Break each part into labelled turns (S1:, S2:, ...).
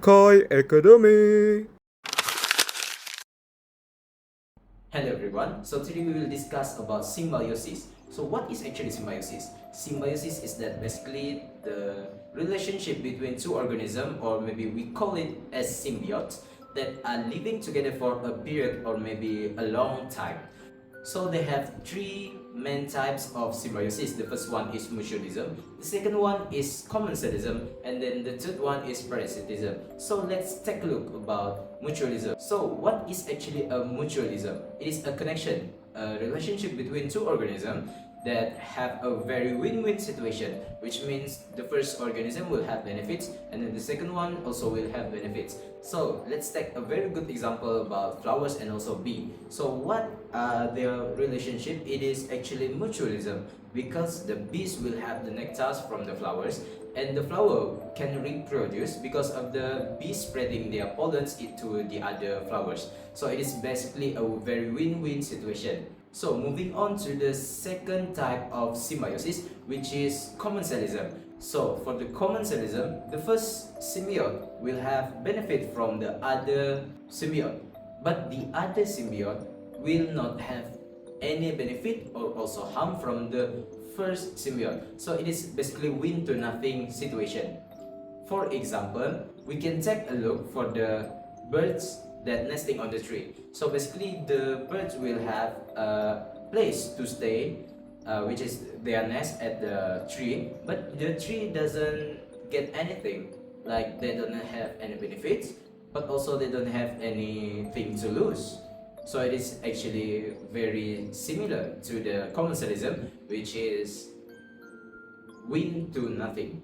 S1: Koi Academy.
S2: Hello everyone, so today we will discuss about symbiosis. So what is actually symbiosis? Symbiosis is that basically the relationship between two organisms, or maybe we call it as symbiotes, that are living together for a period or maybe a long time. So they have three main types of symbiosis. The first one is mutualism, the second one is commensalism, and then the third one is parasitism. So let's take a look about mutualism. So what is actually a mutualism? It is a connection, a relationship between two organisms that have a very win-win situation, which means the first organism will have benefits and then the second one also will have benefits. So let's take a very good example about flowers and also bee. So what are their relationship? It is actually mutualism, because the bees will have the nectars from the flowers and the flower can reproduce because of the bees spreading their pollens into the other flowers. So it is basically a very win-win situation. So moving on to the second type of symbiosis, which is commensalism. So for the commensalism, the first symbiote will have benefit from the other symbiote, but the other symbiote will not have any benefit or also harm from the first symbiote. So it is basically win to nothing situation. For example, we can take a look for the birds that nesting on the tree. So basically the birds will have a place to stay, which is their nest at the tree, but the tree doesn't get anything, like they don't have any benefits, but also they don't have anything to lose. So it is actually very similar to the commensalism, which is win to nothing.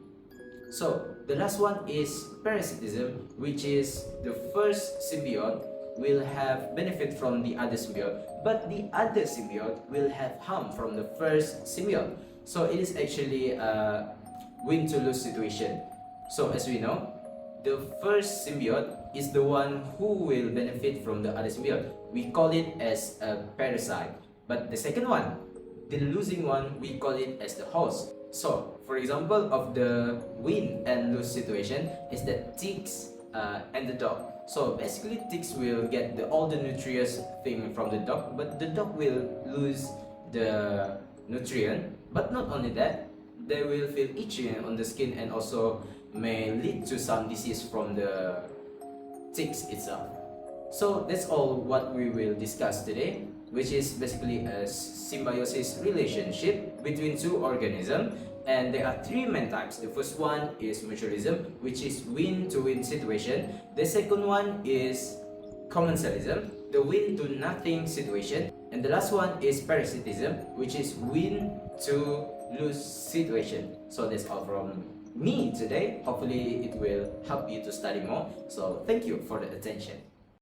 S2: So the last one is parasitism, which is the first symbiote will have benefit from the other symbiote, but the other symbiote will have harm from the first symbiote. So it is actually a win to lose situation. So as we know, the first symbiote is the one who will benefit from the other symbiote. We call it as a parasite. But the second one, the losing one, we call it as the host. So, for example of the win and lose situation is that ticks and the dog. So basically ticks will get all the nutrients thing from the dog, but the dog will lose the nutrient. But not only that, they will feel itchy on the skin and also may lead to some disease from the ticks itself. So that's all what we will discuss today, which is basically a symbiosis relationship between two organisms. And there are three main types. The first one is mutualism, which is win-to-win situation. The second one is commensalism, the win to nothing situation. And the last one is parasitism, which is win to lose situation. So that's all from me today. Hopefully it will help you to study more. So thank you for the attention.